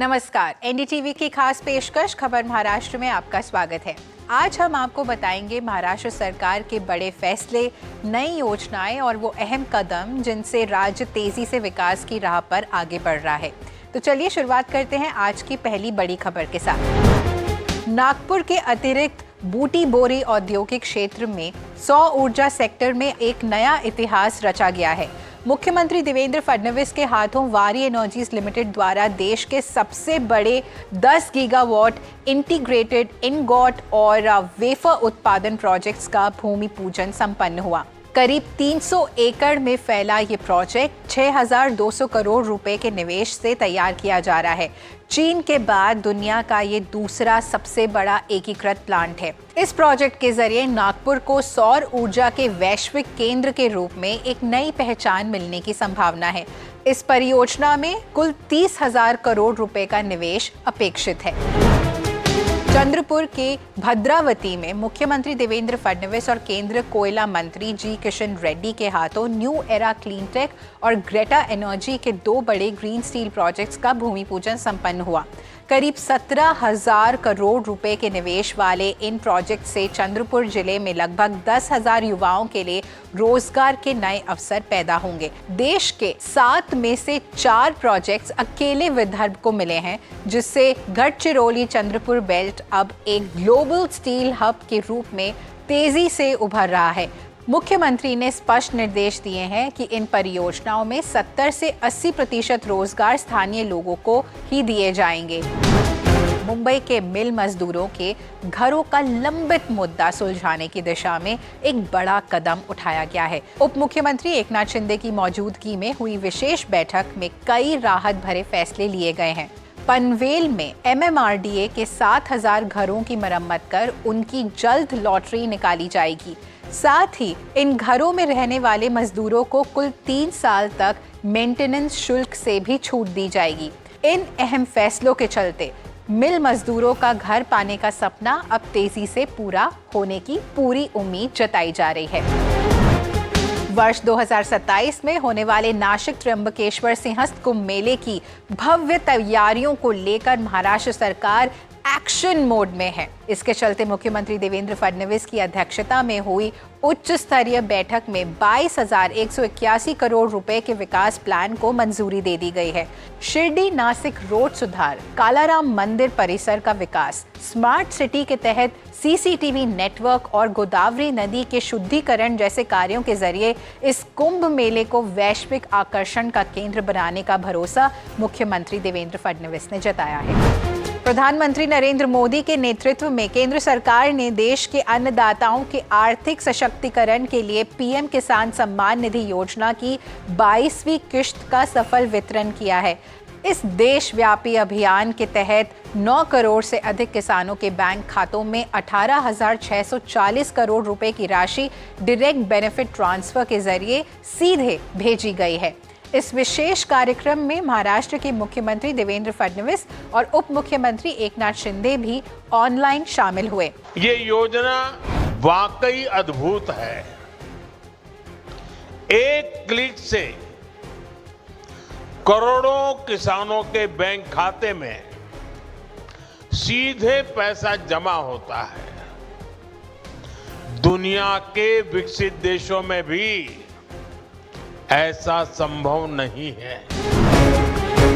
नमस्कार, एनडीटीवी की खास पेशकश खबर महाराष्ट्र में आपका स्वागत है। आज हम आपको बताएंगे महाराष्ट्र सरकार के बड़े फैसले, नई योजनाएं और वो अहम कदम जिनसे राज्य तेजी से विकास की राह पर आगे बढ़ रहा है। तो चलिए शुरुआत करते हैं आज की पहली बड़ी खबर के साथ। नागपुर के अतिरिक्त बूटी बोरी औद्योगिक क्षेत्र में सौर ऊर्जा सेक्टर में एक नया इतिहास रचा गया है। मुख्यमंत्री देवेंद्र फडणवीस के हाथों वारी एनर्जीज लिमिटेड द्वारा देश के सबसे बड़े 10 गीगावाट इंटीग्रेटेड इनगॉट और वेफर उत्पादन प्रोजेक्ट्स का भूमि पूजन संपन्न हुआ। करीब 300 एकड़ में फैला ये प्रोजेक्ट 6,200 करोड़ रुपए के निवेश से तैयार किया जा रहा है। चीन के बाद दुनिया का ये दूसरा सबसे बड़ा एकीकृत प्लांट है। इस प्रोजेक्ट के जरिए नागपुर को सौर ऊर्जा के वैश्विक केंद्र के रूप में एक नई पहचान मिलने की संभावना है। इस परियोजना में कुल 30,000 करोड़ रुपए का निवेश अपेक्षित है। चंद्रपुर के भद्रावती में मुख्यमंत्री देवेंद्र फडणवीस और केंद्र कोयला मंत्री जी किशन रेड्डी के हाथों न्यू एरा क्लीनटेक और ग्रेटा एनर्जी के 2 बड़े ग्रीन स्टील प्रोजेक्ट्स का भूमि पूजन संपन्न हुआ। करीब 17,000 करोड़ रुपए के निवेश वाले इन प्रोजेक्ट से चंद्रपुर जिले में लगभग 10,000 युवाओं के लिए रोजगार के नए अवसर पैदा होंगे। देश के 7 में से 4 प्रोजेक्ट्स अकेले विदर्भ को मिले हैं, जिससे गढ़चिरौली चंद्रपुर बेल्ट अब एक ग्लोबल स्टील हब के रूप में तेजी से उभर रहा है। मुख्यमंत्री ने स्पष्ट निर्देश दिए हैं कि इन परियोजनाओं में 70 से 80% रोजगार स्थानीय लोगों को ही दिए जाएंगे। मुंबई के मिल मजदूरों के घरों का लंबित मुद्दा सुलझाने की दिशा में एक बड़ा कदम उठाया गया है। उप मुख्यमंत्री एकनाथ शिंदे की मौजूदगी में हुई विशेष बैठक में कई राहत भरे फैसले लिए गए हैं। पनवेल में एमएमआरडीए के 7,000 घरों की मरम्मत कर उनकी जल्द लॉटरी निकाली जाएगी। साथ ही इन घरों में रहने वाले मजदूरों को कुल 3 साल तक मेंटेनेंस शुल्क से भी छूट दी जाएगी। इन अहम फैसलों के चलते मिल मजदूरों का घर पाने का सपना अब तेजी से पूरा होने की पूरी उम्मीद जताई जा रही है। वर्ष 2027 में होने वाले नासिक त्र्यंबकेश्वर सिंहस्थ कुंभ मेले की भव्य तैयारियों को लेकर महाराष्ट्र सरकार एक्शन मोड में है। इसके चलते मुख्यमंत्री देवेंद्र फडणवीस की अध्यक्षता में हुई उच्च स्तरीय बैठक में 22,181 करोड़ रुपए के विकास प्लान को मंजूरी दे दी गई है। शिरडी नासिक रोड सुधार, कालाराम मंदिर परिसर का विकास, स्मार्ट सिटी के तहत सीसीटीवी नेटवर्क और गोदावरी नदी के शुद्धिकरण जैसे कार्यों के जरिए इस कुंभ मेले को वैश्विक आकर्षण का केंद्र बनाने का भरोसा मुख्यमंत्री देवेंद्र फडणवीस ने जताया है। प्रधानमंत्री नरेंद्र मोदी के नेतृत्व में केंद्र सरकार ने देश के अन्नदाताओं के आर्थिक सशक्तिकरण के लिए पीएम किसान सम्मान निधि योजना की 22वीं किश्त का सफल वितरण किया है। इस देशव्यापी अभियान के तहत 9 करोड़ से अधिक किसानों के बैंक खातों में 18,640 करोड़ रुपए की राशि डायरेक्ट बेनिफिट ट्रांसफर के जरिए सीधे भेजी गई है। इस विशेष कार्यक्रम में महाराष्ट्र के मुख्यमंत्री देवेंद्र फडणवीस और उप मुख्यमंत्री एकनाथ शिंदे भी ऑनलाइन शामिल हुए। ये योजना वाकई अद्भुत है। एक क्लिक से करोड़ों किसानों के बैंक खाते में सीधे पैसा जमा होता है। दुनिया के विकसित देशों में भी ऐसा संभव नहीं है।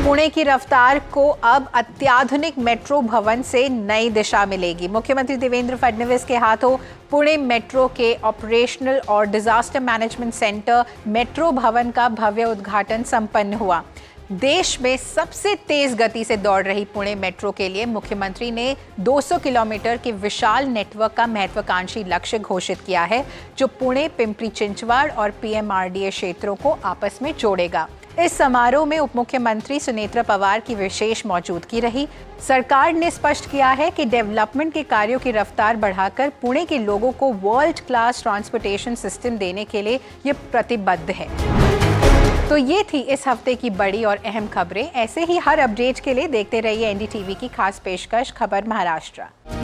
पुणे की रफ्तार को अब अत्याधुनिक मेट्रो भवन से नई दिशा मिलेगी। मुख्यमंत्री देवेंद्र फडणवीस के हाथों पुणे मेट्रो के ऑपरेशनल और डिजास्टर मैनेजमेंट सेंटर मेट्रो भवन का भव्य उद्घाटन संपन्न हुआ। देश में सबसे तेज गति से दौड़ रही पुणे मेट्रो के लिए मुख्यमंत्री ने 200 किलोमीटर के विशाल नेटवर्क का महत्वाकांक्षी लक्ष्य घोषित किया है, जो पुणे, पिंपरी चिंचवाड़ और पीएमआरडीए क्षेत्रों को आपस में जोड़ेगा। इस समारोह में उप मुख्यमंत्री सुनेत्रा पवार की विशेष मौजूदगी रही। सरकार ने स्पष्ट किया है कि डेवलपमेंट के कार्यों की रफ्तार बढ़ाकर पुणे के लोगों को वर्ल्ड क्लास ट्रांसपोर्टेशन सिस्टम देने के लिए ये प्रतिबद्ध है। तो ये थी इस हफ्ते की बड़ी और अहम खबरें। ऐसे ही हर अपडेट के लिए देखते रहिए एनडीटीवी की खास पेशकश खबर महाराष्ट्र।